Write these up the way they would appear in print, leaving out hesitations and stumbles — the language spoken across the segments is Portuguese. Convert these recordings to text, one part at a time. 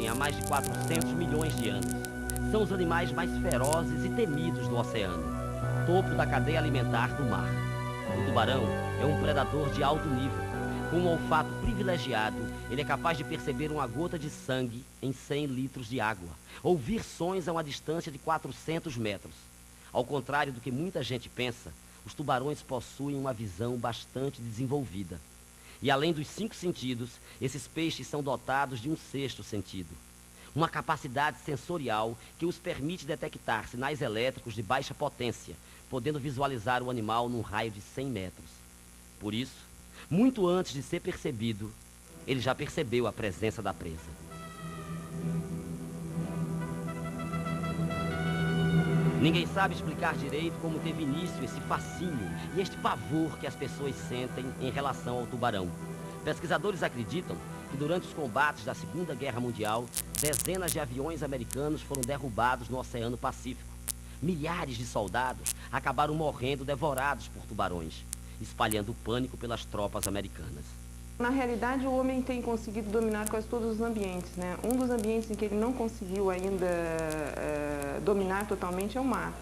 existem há mais de 400 milhões de anos. São os animais mais ferozes e temidos do oceano, topo da cadeia alimentar do mar. O tubarão é um predador de alto nível. Com um olfato privilegiado, ele é capaz de perceber uma gota de sangue em 100 litros de água, ouvir sons a uma distância de 400 metros. Ao contrário do que muita gente pensa, os tubarões possuem uma visão bastante desenvolvida. E além dos 5 sentidos, esses peixes são dotados de um 6º sentido. Uma capacidade sensorial que os permite detectar sinais elétricos de baixa potência, podendo visualizar o animal num raio de 100 metros. Por isso, muito antes de ser percebido, ele já percebeu a presença da presa. Ninguém sabe explicar direito como teve início esse fascínio e este pavor que as pessoas sentem em relação ao tubarão. Pesquisadores acreditam que durante os combates da Segunda Guerra Mundial, dezenas de aviões americanos foram derrubados no Oceano Pacífico. Milhares de soldados acabaram morrendo devorados por tubarões, espalhando pânico pelas tropas americanas. Na realidade, o homem tem conseguido dominar quase todos os ambientes, né? Um dos ambientes em que ele não conseguiu ainda dominar totalmente é o mar.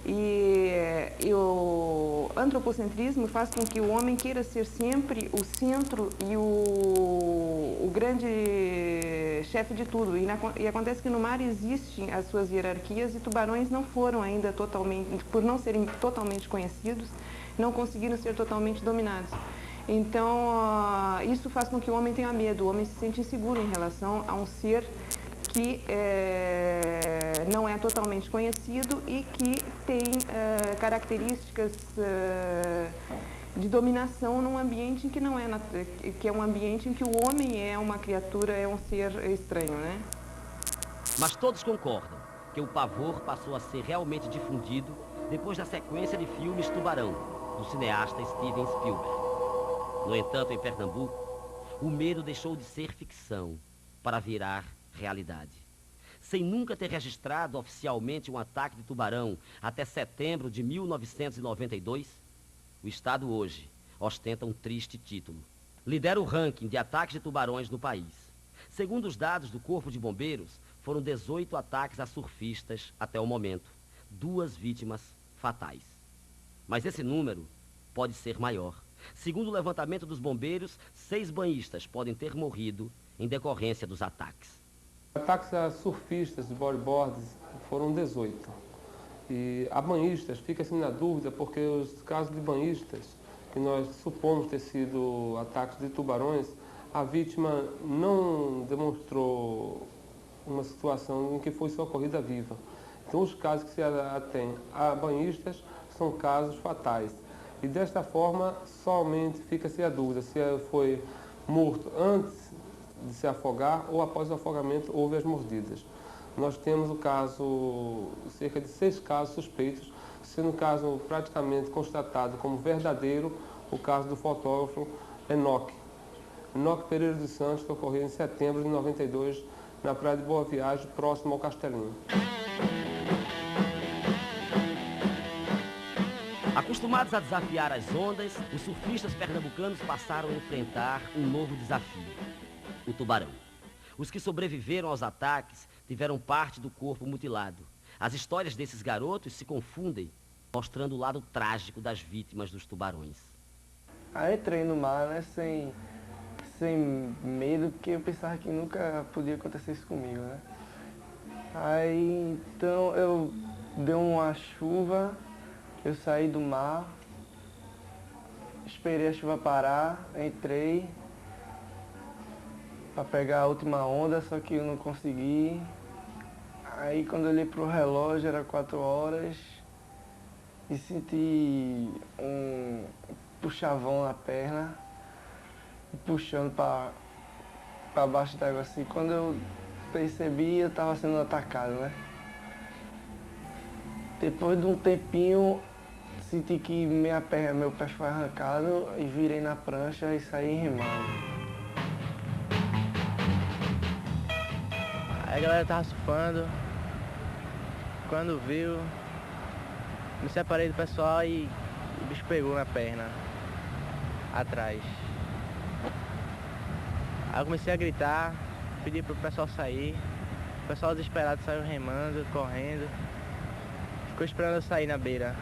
E o antropocentrismo faz com que o homem queira ser sempre o centro e o grande chefe de tudo. E acontece que no mar existem as suas hierarquias e tubarões não foram ainda totalmente, por não serem totalmente conhecidos, não conseguiram ser totalmente dominados. Então, isso faz com que o homem tenha medo, o homem se sente inseguro em relação a um ser que não é totalmente conhecido e que tem características de dominação num ambiente em que não é, que é um ambiente em que o homem é uma criatura, é um ser estranho, né? Mas todos concordam que o pavor passou a ser realmente difundido depois da sequência de filmes Tubarão, do cineasta Steven Spielberg. No entanto, em Pernambuco, o medo deixou de ser ficção para virar realidade. Sem nunca ter registrado oficialmente um ataque de tubarão até setembro de 1992, o estado hoje ostenta um triste título. Lidera o ranking de ataques de tubarões no país. Segundo os dados do Corpo de Bombeiros, foram 18 ataques a surfistas até o momento, 2 vítimas fatais. Mas esse número pode ser maior. Segundo o levantamento dos bombeiros, 6 banhistas podem ter morrido em decorrência dos ataques. Ataques a surfistas de bodyboards foram 18. E a banhistas fica-se na dúvida porque os casos de banhistas, que nós supomos ter sido ataques de tubarões, a vítima não demonstrou uma situação em que foi socorrida viva. Então os casos que se atém a banhistas são casos fatais. E desta forma, somente fica-se a dúvida se foi morto antes de se afogar ou após o afogamento houve as mordidas. Nós temos o caso, cerca de 6 casos suspeitos, sendo o caso praticamente constatado como verdadeiro, o caso do fotógrafo Enoque Pereira dos Santos, que ocorreu em setembro de 92, na praia de Boa Viagem, próximo ao Castelinho. Acostumados a desafiar as ondas, os surfistas pernambucanos passaram a enfrentar um novo desafio: o tubarão. Os que sobreviveram aos ataques tiveram parte do corpo mutilado. As histórias desses garotos se confundem, mostrando o lado trágico das vítimas dos tubarões. Aí entrei no mar, né, sem medo, porque eu pensava que nunca podia acontecer isso comigo, né. Aí, então, eu dei uma chuva. Eu saí do mar, esperei a chuva parar, entrei para pegar a última onda, só que eu não consegui. Aí quando eu olhei pro relógio era 4 horas e senti um puxavão na perna, puxando para baixo d'água assim. Quando eu percebi, eu estava sendo atacado, né? Depois de um tempinho, senti que meu pé foi arrancado e virei na prancha e saí remando. Aí a galera tava surfando. Quando viu, me separei do pessoal e o bicho pegou na perna, atrás. Aí eu comecei a gritar, pedi pro pessoal sair. O pessoal desesperado saiu remando, correndo. Ficou esperando eu sair na beira.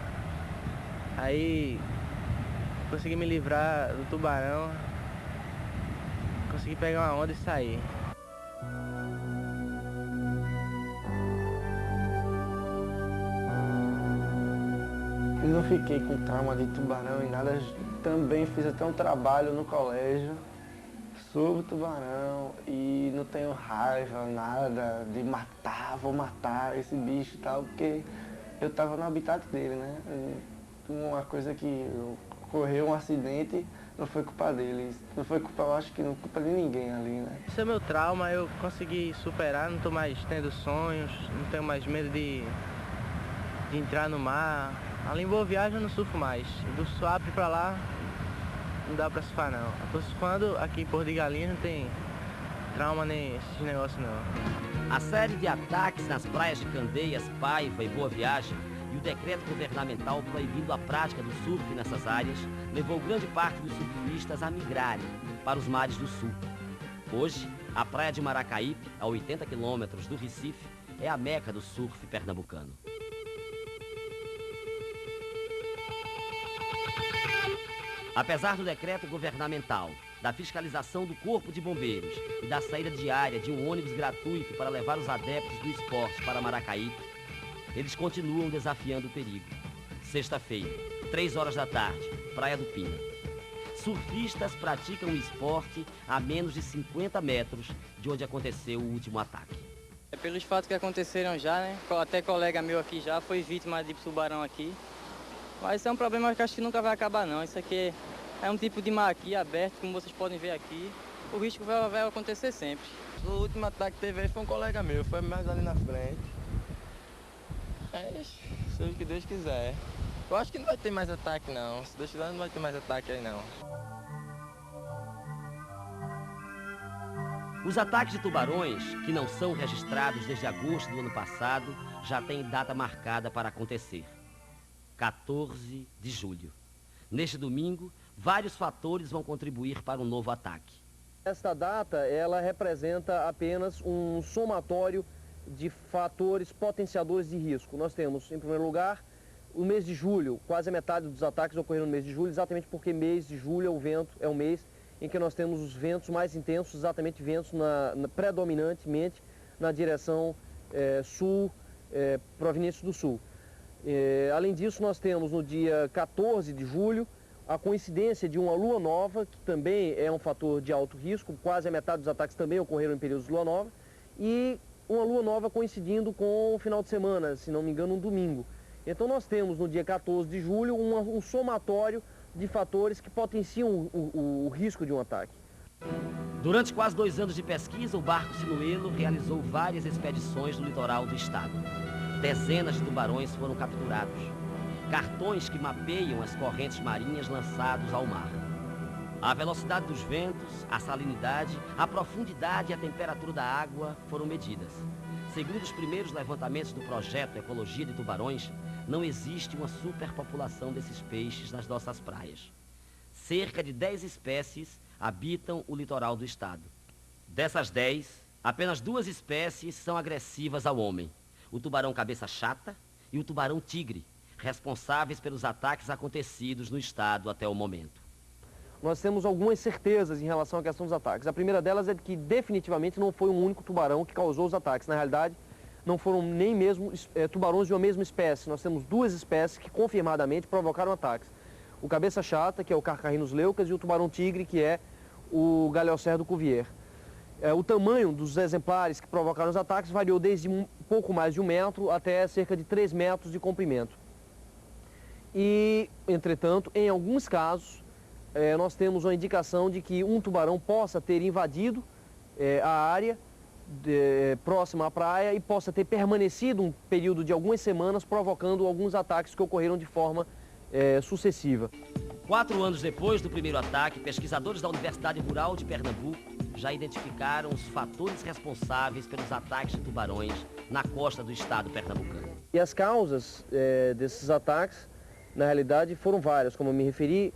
Aí consegui me livrar do tubarão. Consegui pegar uma onda e sair. Eu não fiquei com trauma de tubarão e nada. Também fiz até um trabalho no colégio sobre o tubarão e não tenho raiva, nada de matar, vou matar esse bicho e tal, porque eu estava no habitat dele, né? Uma coisa que ocorreu um acidente, não foi culpa dele, não foi culpa, eu acho que não foi culpa de ninguém ali, né? Esse é meu trauma, eu consegui superar, não estou mais tendo sonhos, não tenho mais medo de entrar no mar. Ali em Boa Viagem eu não surfo mais, do Suape pra lá não dá pra surfar não. Eu tô surfando aqui em Porto de Galinhas, não tem trauma nem esses negócios não. A série de ataques nas praias de Candeias, Paiva e Boa Viagem e o decreto governamental proibindo a prática do surf nessas áreas levou grande parte dos surfistas a migrarem para os mares do sul. Hoje, a praia de Maracaípe, a 80 quilômetros do Recife, é a meca do surf pernambucano. Apesar do decreto governamental, da fiscalização do Corpo de Bombeiros e da saída diária de um ônibus gratuito para levar os adeptos do esporte para Maracaípe, eles continuam desafiando o perigo. Sexta-feira, 3 horas da tarde, Praia do Pina. Surfistas praticam o esporte a menos de 50 metros de onde aconteceu o último ataque. É pelos fatos que aconteceram já, né? Até colega meu aqui já foi vítima de tubarão aqui. Mas isso é um problema que acho que nunca vai acabar não. Isso aqui é um tipo de mar aqui aberto, como vocês podem ver aqui. O risco vai acontecer sempre. O último ataque que teve aí foi um colega meu, foi mais ali na frente. É, seja o que Deus quiser. Eu acho que não vai ter mais ataque não. Se Deus quiser não vai ter mais ataque aí não. Os ataques de tubarões, que não são registrados desde agosto do ano passado, já têm data marcada para acontecer. 14 de julho. Neste domingo, vários fatores vão contribuir para um novo ataque. Esta data, ela representa apenas um somatório de fatores potenciadores de risco. Nós temos, em primeiro lugar, o mês de julho. Quase a metade dos ataques ocorreram no mês de julho, exatamente porque mês de julho é o mês em que nós temos os ventos mais intensos, exatamente ventos predominantemente na direção sul, provenientes do sul. Além disso, nós temos no dia 14 de julho a coincidência de uma lua nova, que também é um fator de alto risco, quase a metade dos ataques também ocorreram em períodos de lua nova, e uma lua nova coincidindo com o final de semana, se não me engano, um domingo. Então nós temos no dia 14 de julho um somatório de fatores que potenciam o risco de um ataque. Durante quase 2 anos de pesquisa, o barco Sinuelo realizou várias expedições no litoral do estado. Dezenas de tubarões foram capturados. Cartões que mapeiam as correntes marinhas lançados ao mar. A velocidade dos ventos, a salinidade, a profundidade e a temperatura da água foram medidas. Segundo os primeiros levantamentos do projeto Ecologia de Tubarões, não existe uma superpopulação desses peixes nas nossas praias. Cerca de 10 espécies habitam o litoral do estado. Dessas 10, apenas 2 espécies são agressivas ao homem. O tubarão cabeça chata e o tubarão tigre, responsáveis pelos ataques acontecidos no estado até o momento. Nós temos algumas certezas em relação à questão dos ataques. A primeira delas é de que definitivamente não foi um único tubarão que causou os ataques. Na realidade, não foram nem mesmo tubarões de uma mesma espécie. Nós temos 2 espécies que confirmadamente provocaram ataques. O cabeça chata, que é o Carcarhinus leucas, e o tubarão tigre, que é o Galeocer do Cuvier. O tamanho dos exemplares que provocaram os ataques variou desde um pouco mais de 1 metro até cerca de 3 metros de comprimento. E, entretanto, em alguns casos, nós temos uma indicação de que um tubarão possa ter invadido a área próxima à praia e possa ter permanecido um período de algumas semanas, provocando alguns ataques que ocorreram de forma sucessiva. 4 anos depois do primeiro ataque, pesquisadores da Universidade Rural de Pernambuco já identificaram os fatores responsáveis pelos ataques de tubarões na costa do estado pernambucano. E as causas desses ataques, na realidade, foram várias, como eu me referi,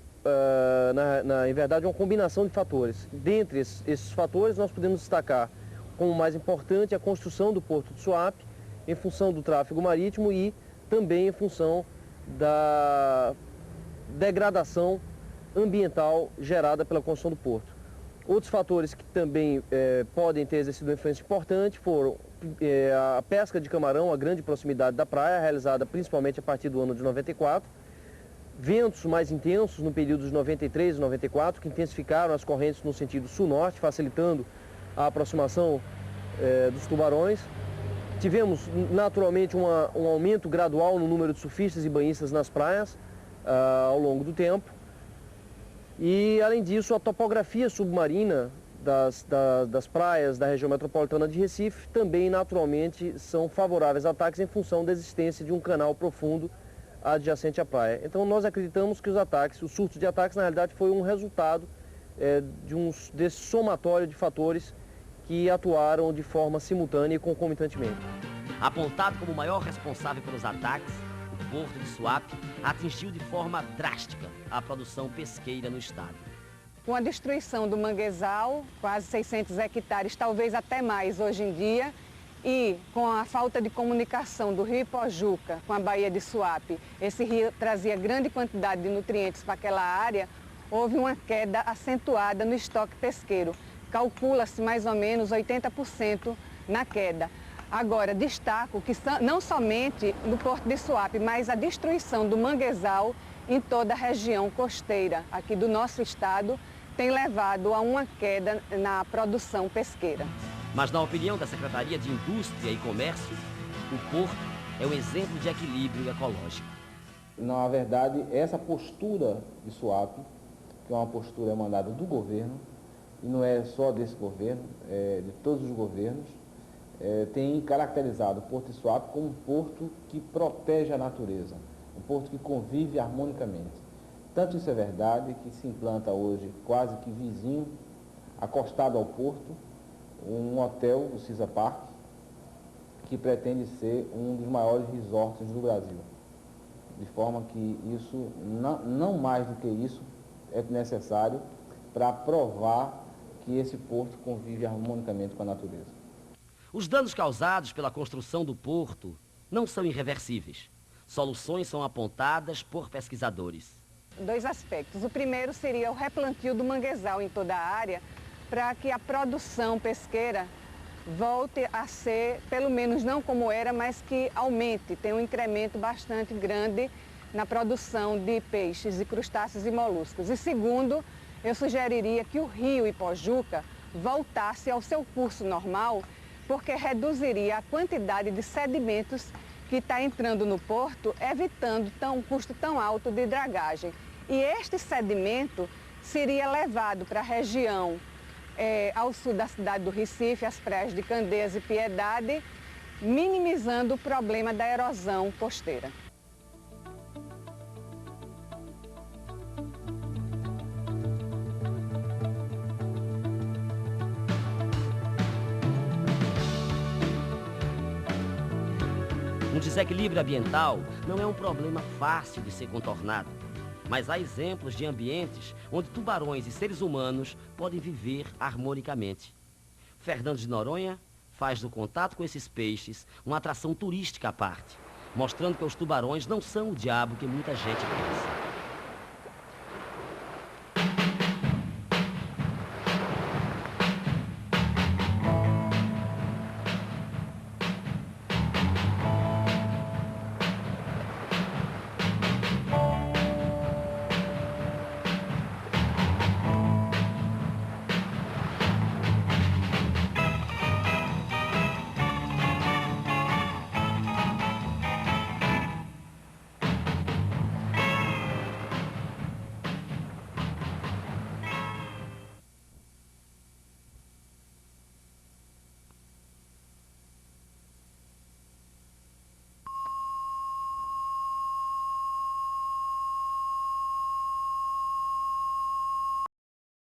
em verdade, uma combinação de fatores. Dentre esses fatores, nós podemos destacar como mais importante a construção do Porto de Suape, em função do tráfego marítimo e também em função da degradação ambiental gerada pela construção do porto. Outros fatores que também podem ter exercido uma influência importante foram a pesca de camarão a grande proximidade da praia, realizada principalmente a partir do ano de 94, ventos mais intensos no período de 93 e 94, que intensificaram as correntes no sentido sul-norte, facilitando a aproximação dos tubarões. Tivemos naturalmente um aumento gradual no número de surfistas e banhistas nas praias ao longo do tempo. E, além disso, a topografia submarina das praias da região metropolitana de Recife também, naturalmente, são favoráveis a ataques em função da existência de um canal profundo adjacente à praia. Então, nós acreditamos que os surtos de ataques, na realidade, foi um resultado desse somatório de fatores que atuaram de forma simultânea e concomitantemente. Apontado como o maior responsável pelos ataques, o Porto de Suape atingiu de forma drástica a produção pesqueira no estado. Com a destruição do manguezal, quase 600 hectares, talvez até mais hoje em dia, e com a falta de comunicação do rio Ipojuca com a Baía de Suape, esse rio trazia grande quantidade de nutrientes para aquela área, houve uma queda acentuada no estoque pesqueiro. Calcula-se mais ou menos 80% na queda. Agora, destaco que não somente no Porto de Suape, mas a destruição do manguezal em toda a região costeira aqui do nosso estado tem levado a uma queda na produção pesqueira. Mas, na opinião da Secretaria de Indústria e Comércio, o porto é um exemplo de equilíbrio ecológico. Na verdade, essa postura de Suape, que é uma postura emanada do governo, e não é só desse governo, é de todos os governos, tem caracterizado o Porto de Suape como um porto que protege a natureza, um porto que convive harmonicamente. Tanto isso é verdade que se implanta hoje, quase que vizinho, acostado ao porto, um hotel, o Cisa Park, que pretende ser um dos maiores resorts do Brasil. De forma que isso, não mais do que isso, é necessário para provar que esse porto convive harmonicamente com a natureza. Os danos causados pela construção do porto não são irreversíveis. Soluções são apontadas por pesquisadores. Dois aspectos. O primeiro seria o replantio do manguezal em toda a área, para que a produção pesqueira volte a ser, pelo menos não como era, mas que aumente, tenha um incremento bastante grande na produção de peixes e crustáceos e moluscos. E segundo, eu sugeriria que o rio Ipojuca voltasse ao seu curso normal, porque reduziria a quantidade de sedimentos que está entrando no porto, evitando um custo tão alto de dragagem. E este sedimento seria levado para a região ao sul da cidade do Recife, as praias de Candeias e Piedade, minimizando o problema da erosão costeira. Um desequilíbrio ambiental não é um problema fácil de ser contornado, mas há exemplos de ambientes onde tubarões e seres humanos podem viver harmonicamente. Fernando de Noronha faz do contato com esses peixes uma atração turística à parte, mostrando que os tubarões não são o diabo que muita gente pensa.